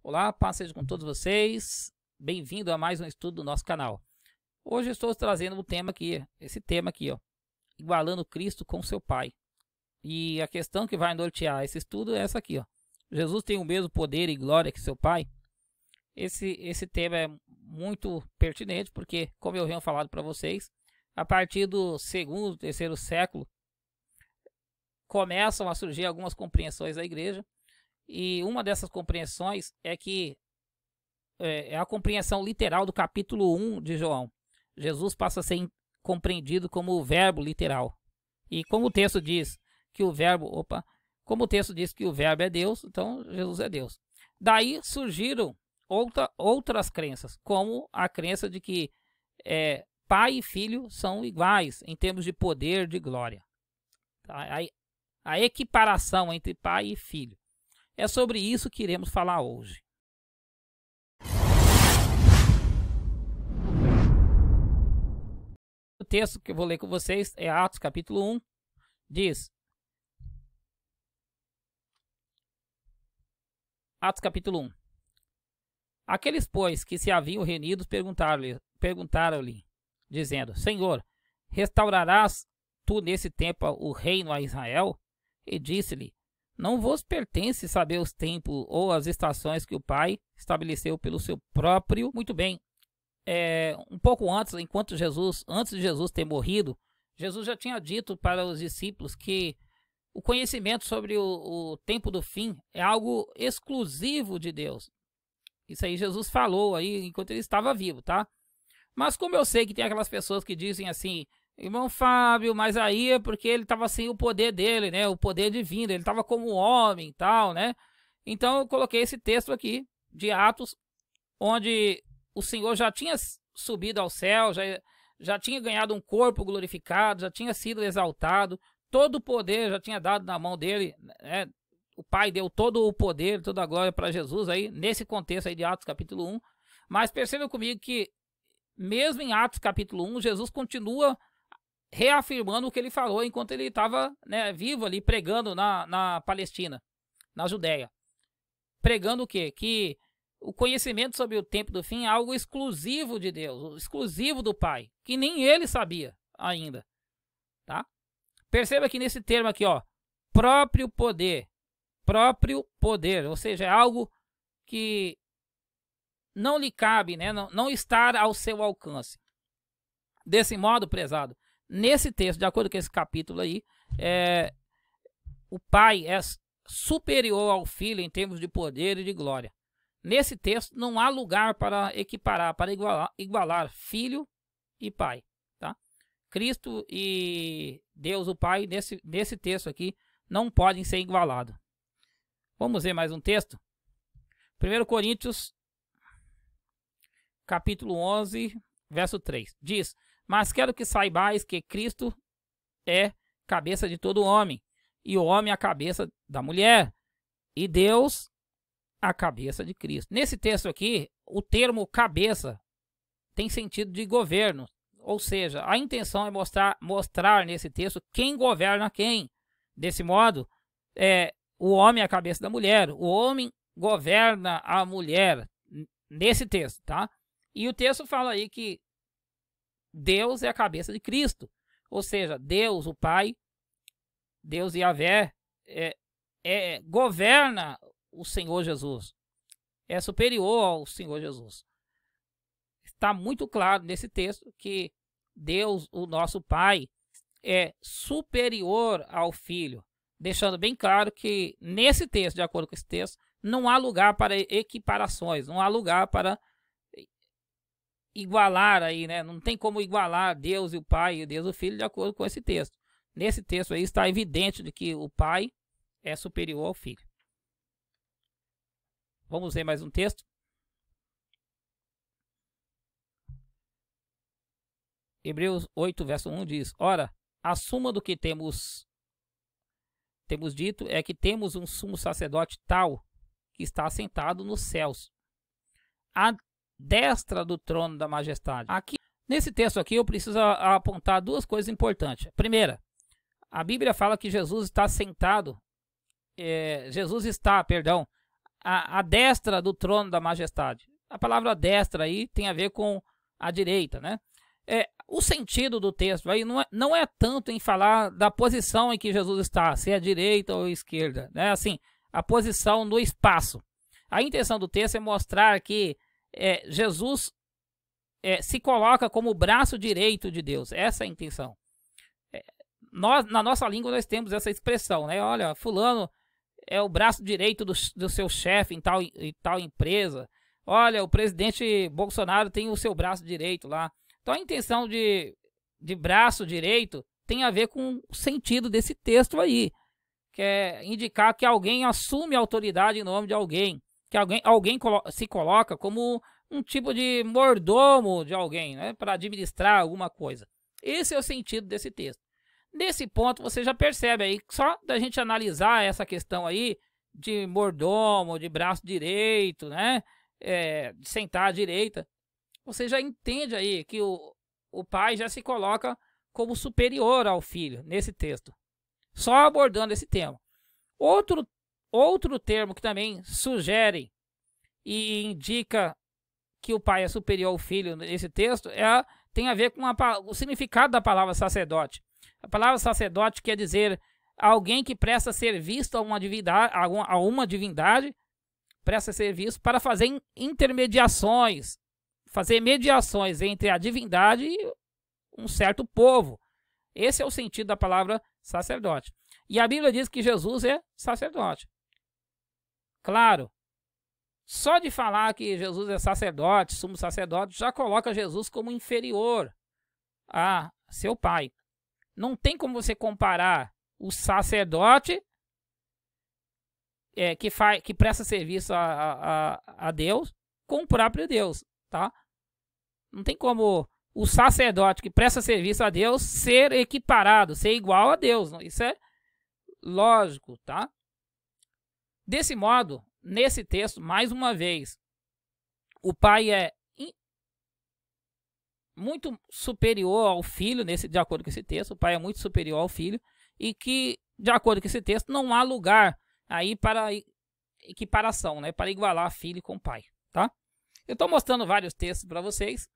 Olá, paz seja com todos vocês. Bem-vindo a mais um estudo do nosso canal. Hoje estou trazendo um tema aqui, esse tema aqui, ó, igualando Cristo com seu Pai. E a questão que vai nortear esse estudo é essa aqui, ó. Jesus tem o mesmo poder e glória que seu Pai? Esse tema é muito pertinente porque, como eu venho falado para vocês, a partir do segundo, terceiro século começam a surgir algumas compreensões da igreja. E uma dessas compreensões é que é a compreensão literal do capítulo 1 de João. Jesus passa a ser compreendido como o verbo literal. E como o texto diz que o verbo, como o texto diz que o verbo é Deus, então Jesus é Deus. Daí surgiram outras crenças, como a crença de que pai e filho são iguais em termos de poder, de glória. A equiparação entre pai e filho. É sobre isso que iremos falar hoje. O texto que eu vou ler com vocês é Atos capítulo 1, diz: Atos capítulo 1. Aqueles, pois, que se haviam reunidos perguntaram-lhe, dizendo: Senhor, restaurarás tu nesse tempo o reino a Israel? E disse-lhe: Não vos pertence saber os tempos ou as estações que o Pai estabeleceu pelo seu próprio. Muito bem, um pouco antes, antes de Jesus ter morrido, Jesus já tinha dito para os discípulos que o conhecimento sobre o tempo do fim é algo exclusivo de Deus. Isso aí Jesus falou aí enquanto ele estava vivo, tá? Mas como eu sei que tem aquelas pessoas que dizem assim: Irmão Fábio, mas aí é porque ele estava sem o poder dele, né? O poder divino, ele estava como homem e tal, né? Então eu coloquei esse texto aqui de Atos, onde o Senhor já tinha subido ao céu, já tinha ganhado um corpo glorificado, já tinha sido exaltado, todo o poder já tinha dado na mão dele, né? O Pai deu todo o poder, toda a glória para Jesus aí, nesse contexto aí de Atos capítulo 1. Mas percebam comigo que mesmo em Atos capítulo 1, Jesus continua reafirmando o que ele falou enquanto ele estava, né, vivo ali, pregando na Palestina, na Judéia. Pregando o quê? Que o conhecimento sobre o tempo do fim é algo exclusivo de Deus, exclusivo do Pai, que nem ele sabia ainda. Tá? Perceba que nesse termo aqui, ó, próprio poder, ou seja, é algo que não lhe cabe, né, não está ao seu alcance. Desse modo, prezado, nesse texto, de acordo com esse capítulo aí, o Pai é superior ao Filho em termos de poder e de glória. Nesse texto não há lugar para equiparar, para igualar Filho e Pai. Tá? Cristo e Deus o Pai, nesse texto aqui, não podem ser igualados. Vamos ver mais um texto? 1 Coríntios, capítulo 11, verso 3. Diz: Mas quero que saibais que Cristo é cabeça de todo homem, e o homem a cabeça da mulher, e Deus a cabeça de Cristo. Nesse texto aqui, o termo cabeça tem sentido de governo, ou seja, a intenção é mostrar nesse texto quem governa quem. Desse modo, o homem é a cabeça da mulher, o homem governa a mulher, nesse texto, tá? E o texto fala aí que Deus é a cabeça de Cristo, ou seja, Deus, o Pai, Deus Yahvé, governa o Senhor Jesus, é superior ao Senhor Jesus. Está muito claro nesse texto que Deus, o nosso Pai, é superior ao Filho, deixando bem claro que nesse texto, de acordo com esse texto, não há lugar para equiparações, não há lugar para igualar aí, né? Não tem como igualar Deus e o Pai e Deus e o Filho de acordo com esse texto. Nesse texto aí está evidente de que o Pai é superior ao Filho. Vamos ver mais um texto. Hebreus 8, verso 1 diz: Ora, a suma do que temos dito é que temos um sumo sacerdote tal que está assentado nos céus, à destra do trono da majestade. Aqui, nesse texto aqui, eu preciso apontar duas coisas importantes. Primeira, a Bíblia fala que Jesus está sentado, a destra do trono da majestade. A palavra destra aí tem a ver com a direita, né? O sentido do texto aí não é tanto em falar da posição em que Jesus está, se é direita ou esquerda, né? Assim, a posição no espaço. A intenção do texto é mostrar que Jesus se coloca como o braço direito de Deus. Essa é a intenção. Na nossa língua nós temos essa expressão, né? Olha, fulano é o braço direito do seu chefe em tal empresa. Olha, o presidente Bolsonaro tem o seu braço direito lá. Então a intenção de braço direito tem a ver com o sentido desse texto aí. Que é indicar que alguém assume a autoridade em nome de alguém. Que alguém se coloca como um tipo de mordomo de alguém, né? Para administrar alguma coisa. Esse é o sentido desse texto. Nesse ponto você já percebe aí, só da gente analisar essa questão aí de mordomo, de braço direito, né? De sentar à direita, você já entende aí que o pai já se coloca como superior ao filho nesse texto. Só abordando esse tema. Outro termo que também sugere e indica que o pai é superior ao filho nesse texto tem a ver com o significado da palavra sacerdote. A palavra sacerdote quer dizer alguém que presta serviço a uma divindade, presta serviço para fazer intermediações, fazer mediações entre a divindade e um certo povo. Esse é o sentido da palavra sacerdote. E a Bíblia diz que Jesus é sacerdote. Claro, só de falar que Jesus é sacerdote, sumo sacerdote, já coloca Jesus como inferior a seu pai. Não tem como você comparar o sacerdote que presta serviço a Deus com o próprio Deus, tá? Não tem como o sacerdote que presta serviço a Deus ser equiparado, ser igual a Deus. Isso é lógico, tá? Desse modo, nesse texto, mais uma vez, o pai é muito superior ao filho, de acordo com esse texto. O pai é muito superior ao filho e que, de acordo com esse texto, não há lugar aí para equiparação, né? Para igualar filho com pai, tá? Eu estou mostrando vários textos para vocês,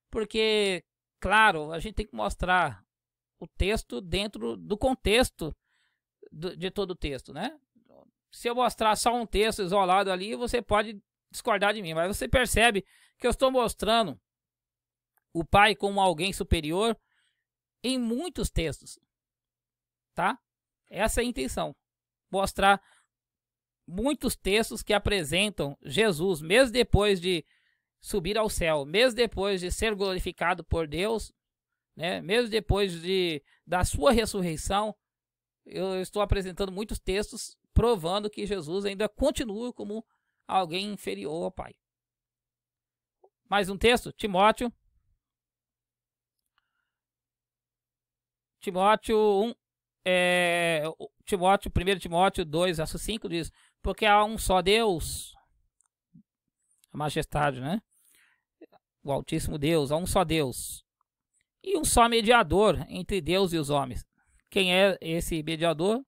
porque, claro, a gente tem que mostrar o texto dentro do contexto de todo o texto, né? Se eu mostrar só um texto isolado ali, você pode discordar de mim, mas você percebe que eu estou mostrando o pai como alguém superior em muitos textos, tá? Essa é a intenção, mostrar muitos textos que apresentam Jesus, mesmo depois de subir ao céu, mesmo depois de ser glorificado por Deus, né? Mesmo depois da sua ressurreição, eu estou apresentando muitos textos provando que Jesus ainda continua como alguém inferior ao pai. Mais um texto, Timóteo 1 Timóteo 2, verso 5 diz: porque há um só Deus, a majestade, né? O Altíssimo Deus, há um só Deus e um só mediador entre Deus e os homens. Quem é esse mediador?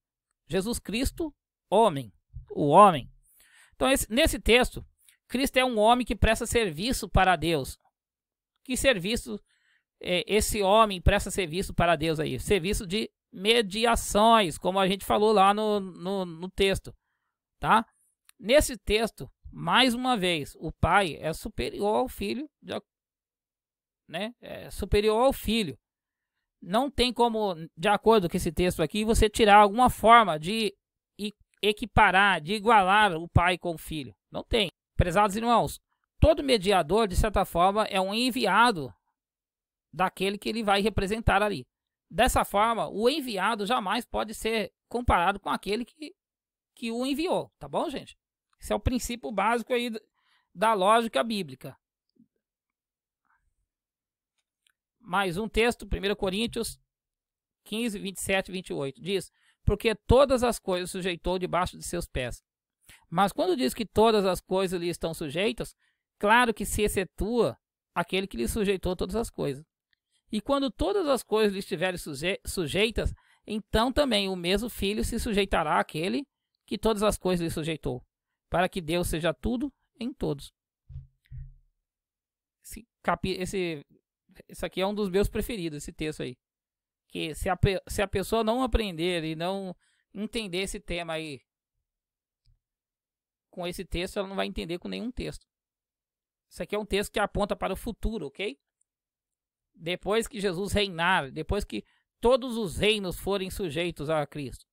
Jesus Cristo, homem, o homem. Então, nesse texto, Cristo é um homem que presta serviço para Deus. Que serviço esse homem presta serviço para Deus aí? Serviço de mediações, como a gente falou lá no texto, tá? Nesse texto, mais uma vez, o pai é superior ao filho, né? É superior ao filho. Não tem como, de acordo com esse texto aqui, você tirar alguma forma de equiparar, de igualar o pai com o filho. Não tem. Prezados irmãos, todo mediador, de certa forma, é um enviado daquele que ele vai representar ali. Dessa forma, o enviado jamais pode ser comparado com aquele que o enviou, tá bom, gente? Esse é o princípio básico aí da lógica bíblica. Mais um texto, 1 Coríntios 15, 27 e 28, diz: porque todas as coisas sujeitou debaixo de seus pés. Mas quando diz que todas as coisas lhe estão sujeitas, claro que se excetua aquele que lhe sujeitou todas as coisas. E quando todas as coisas lhe estiverem sujeitas, então também o mesmo filho se sujeitará àquele que todas as coisas lhe sujeitou, para que Deus seja tudo em todos. Esse aqui é um dos meus preferidos, esse texto aí. Que se a pessoa não aprender e não entender esse tema aí com esse texto, ela não vai entender com nenhum texto. Isso aqui é um texto que aponta para o futuro, ok? Depois que Jesus reinar, depois que todos os reinos forem sujeitos a Cristo.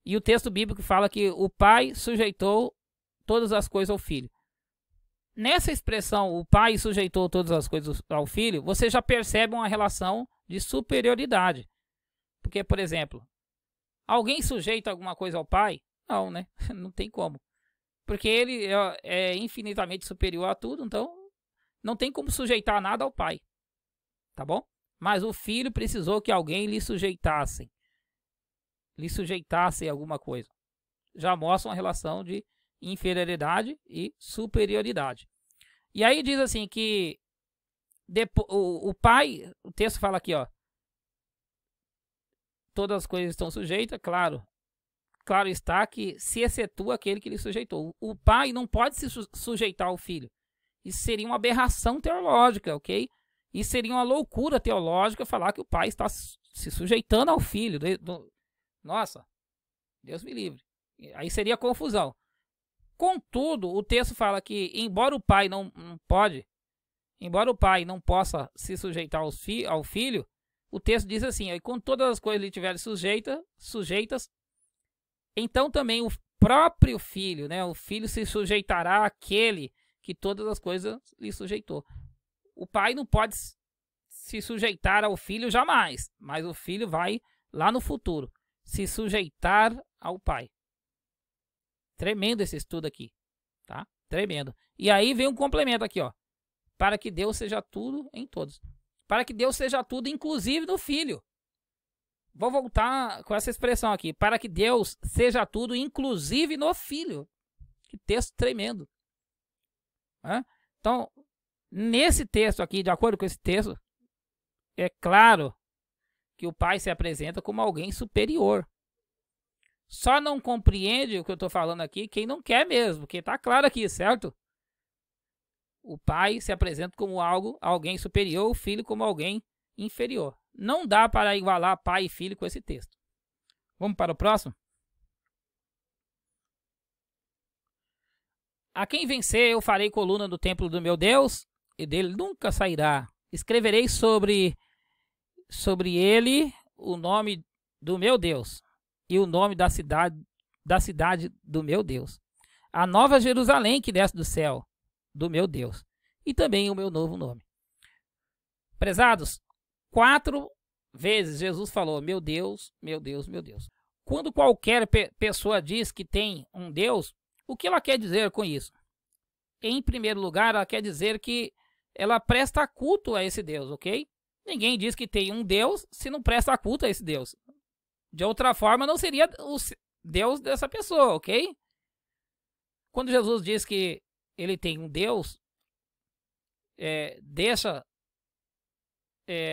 E o texto bíblico fala que o Pai sujeitou todas as coisas ao Filho. Nessa expressão, o Pai sujeitou todas as coisas ao Filho, você já percebe uma relação de superioridade. Porque, por exemplo, alguém sujeita alguma coisa ao Pai? Não, né? Não tem como. Porque ele é infinitamente superior a tudo, então não tem como sujeitar nada ao Pai. Tá bom? Mas o Filho precisou que alguém lhe sujeitasse alguma coisa. Já mostra uma relação de inferioridade e superioridade. E aí diz assim que o Pai, o texto fala aqui, ó, todas as coisas estão sujeitas, claro está que se excetua aquele que lhe sujeitou. O Pai não pode se sujeitar ao Filho. Isso seria uma aberração teológica, ok? Isso seria uma loucura teológica falar que o Pai está se sujeitando ao Filho. Nossa, Deus me livre. Aí seria confusão. Contudo, o texto fala que, embora o Pai não possa se sujeitar ao Filho, o texto diz assim, com todas as coisas lhe tiverem sujeitas, então também o próprio Filho, né, o Filho se sujeitará àquele que todas as coisas lhe sujeitou. O Pai não pode se sujeitar ao Filho jamais, mas o Filho vai, lá no futuro, se sujeitar ao Pai. Tremendo esse estudo aqui, tá? Tremendo. E aí vem um complemento aqui, ó. Para que Deus seja tudo em todos. Para que Deus seja tudo, inclusive no Filho. Vou voltar com essa expressão aqui. Para que Deus seja tudo, inclusive no Filho. Que texto tremendo. Então, nesse texto aqui, de acordo com esse texto, é claro que o Pai se apresenta como alguém superior. Só não compreende o que eu estou falando aqui quem não quer mesmo, porque está claro aqui, certo? O Pai se apresenta como alguém superior, o Filho como alguém inferior. Não dá para igualar Pai e Filho com esse texto. Vamos para o próximo? A quem vencer eu farei coluna do templo do meu Deus, e dele nunca sairá. Escreverei sobre ele o nome do meu Deus e o nome da cidade do meu Deus. A nova Jerusalém que desce do céu do meu Deus. E também o meu novo nome. Prezados, 4 vezes Jesus falou, meu Deus, meu Deus, meu Deus. Quando qualquer pessoa diz que tem um Deus, o que ela quer dizer com isso? Em primeiro lugar, ela quer dizer que ela presta culto a esse Deus, ok? Ninguém diz que tem um Deus se não presta culto a esse Deus. De outra forma, não seria o Deus dessa pessoa, ok? Quando Jesus diz que ele tem um Deus, deixa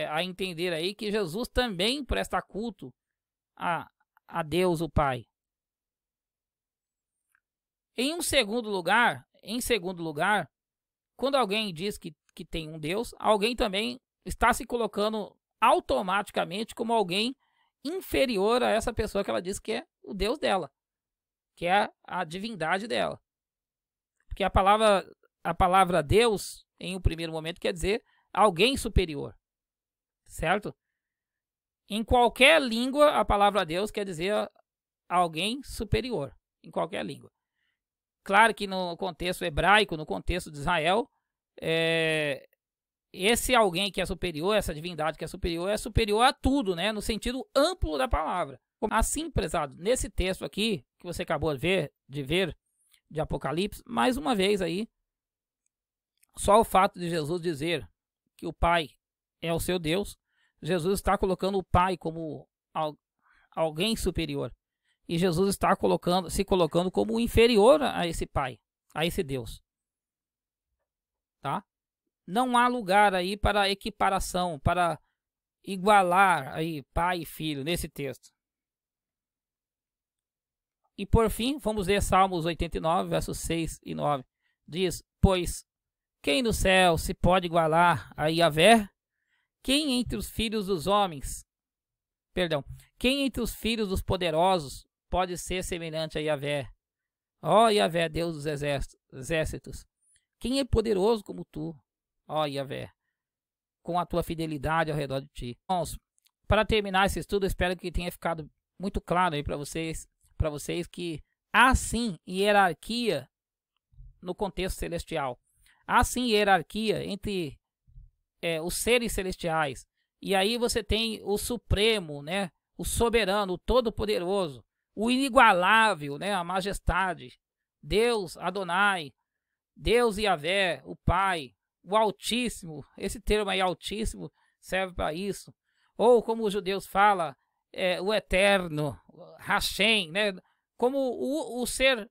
a entender aí que Jesus também presta culto a Deus, o Pai. Em segundo lugar, quando alguém diz que tem um Deus, alguém também está se colocando automaticamente como alguém inferior a essa pessoa que ela diz que é o Deus dela, que é a divindade dela. Porque a palavra Deus, em um primeiro momento, quer dizer alguém superior, certo? Em qualquer língua, a palavra Deus quer dizer alguém superior, em qualquer língua. Claro que no contexto hebraico, no contexto de Israel, esse alguém que é superior, essa divindade que é superior a tudo, né? No sentido amplo da palavra. Assim, prezado, nesse texto aqui, que você acabou de ver, de Apocalipse, mais uma vez aí, só o fato de Jesus dizer que o Pai é o seu Deus, Jesus está colocando o Pai como alguém superior. E Jesus está se colocando como inferior a esse Pai, a esse Deus. Tá? Não há lugar aí para equiparação, para igualar aí Pai e Filho nesse texto. E por fim, vamos ler Salmos 89, versos 6 e 9. Diz: pois quem no céu se pode igualar a Yahvé? Quem entre os filhos dos homens, quem entre os filhos dos poderosos pode ser semelhante a Yahvé? Ó Yahvé, Deus dos exércitos, quem é poderoso como tu, ó Yahvé, com a tua fidelidade ao redor de ti. Irmãos, para terminar esse estudo, eu espero que tenha ficado muito claro aí para vocês que há sim hierarquia no contexto celestial. Há sim hierarquia entre os seres celestiais. E aí você tem o Supremo, né? O Soberano, o Todo-Poderoso, o Inigualável, né? A Majestade, Deus Adonai, Deus Yahvé, o Pai, o Altíssimo. Esse termo aí, Altíssimo, serve para isso. Ou como os judeus falam, o Eterno, Hashem, né? Como o ser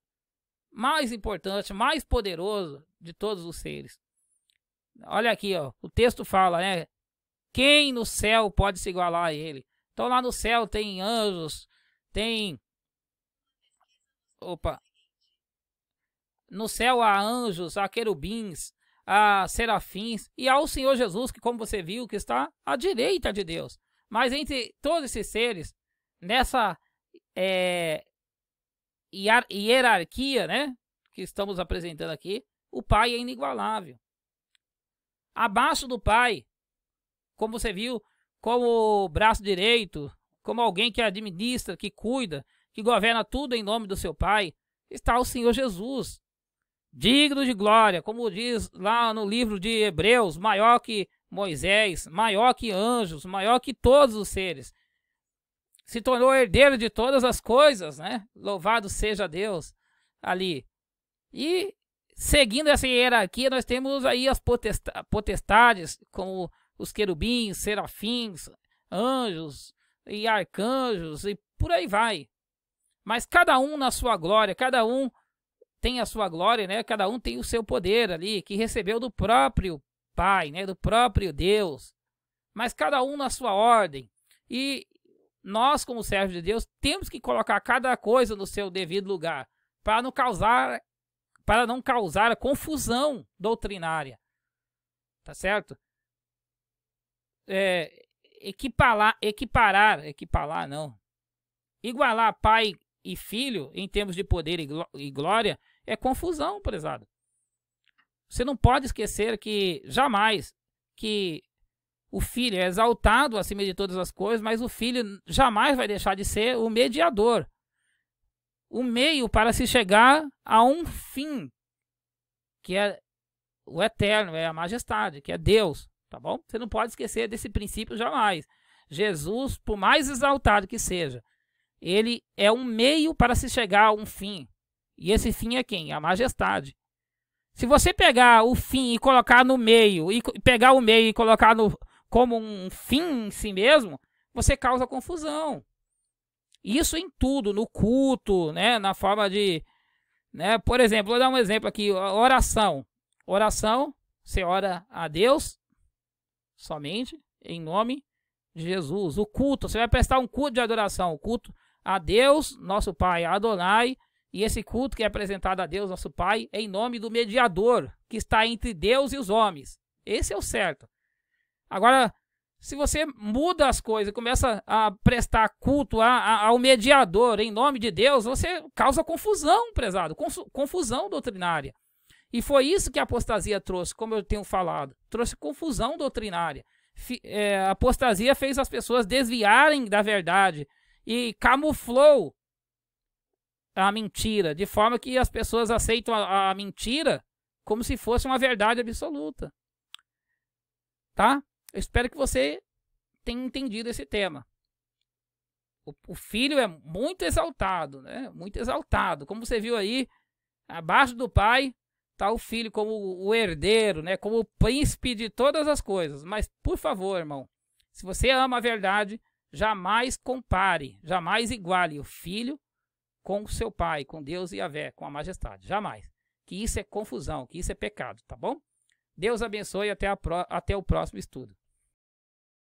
mais importante, mais poderoso de todos os seres. Olha aqui, ó, o texto fala, né? Quem no céu pode se igualar a ele? Então lá no céu tem anjos, tem... No céu há anjos, há querubins, há serafins, e há o Senhor Jesus, que como você viu, que está à direita de Deus. Mas entre todos esses seres, nessa hierarquia, né, que estamos apresentando aqui, o Pai é inigualável. Abaixo do Pai, como você viu, como braço direito, como alguém que administra, que cuida, que governa tudo em nome do seu Pai, está o Senhor Jesus, digno de glória, como diz lá no livro de Hebreus, maior que Moisés, maior que anjos, maior que todos os seres. Se tornou herdeiro de todas as coisas, né? Louvado seja Deus ali. E seguindo essa hierarquia, nós temos aí as potestades, como os querubins, serafins, anjos e arcanjos e por aí vai. Mas cada um na sua glória, cada um tem a sua glória, né? Cada um tem o seu poder ali, que recebeu do próprio Pai, né? Do próprio Deus. Mas cada um na sua ordem. E nós, como servos de Deus, temos que colocar cada coisa no seu devido lugar, para não causar confusão doutrinária. Tá certo? Igualar pai e filho em termos de poder e glória é confusão, prezado. Você não pode esquecer que jamais que o filho é exaltado acima de todas as coisas, mas o filho jamais vai deixar de ser o mediador, o meio para se chegar a um fim, que é o eterno, é a majestade, que é Deus, tá bom? Você não pode esquecer desse princípio jamais. Jesus, por mais exaltado que seja, ele é um meio para se chegar a um fim. E esse fim é quem? A majestade. Se você pegar o fim e colocar no meio, e pegar o meio e colocar como um fim em si mesmo, você causa confusão. Isso em tudo, no culto, né, na forma de... né, por exemplo, vou dar um exemplo aqui, oração. Oração, você ora a Deus somente em nome de Jesus. O culto, você vai prestar um culto de adoração, o culto a Deus, nosso Pai, Adonai, e esse culto que é apresentado a Deus, nosso Pai, é em nome do mediador, que está entre Deus e os homens. Esse é o certo. Agora, se você muda as coisas, começa a prestar culto ao mediador em nome de Deus, você causa confusão, prezado, confusão doutrinária. E foi isso que a apostasia trouxe, como eu tenho falado, trouxe confusão doutrinária. A apostasia fez as pessoas desviarem da verdade e camuflou a mentira, de forma que as pessoas aceitam a mentira como se fosse uma verdade absoluta. Tá? Eu espero que você tenha entendido esse tema. O filho é muito exaltado, né? Muito exaltado. Como você viu aí, abaixo do pai está o filho como o herdeiro, né? Como o príncipe de todas as coisas. Mas, por favor, irmão, se você ama a verdade, jamais compare, jamais iguale o filho com o seu pai, com Deus e Yahvé, com a majestade. Jamais. Que isso é confusão, que isso é pecado, tá bom? Deus abençoe e até o próximo estudo.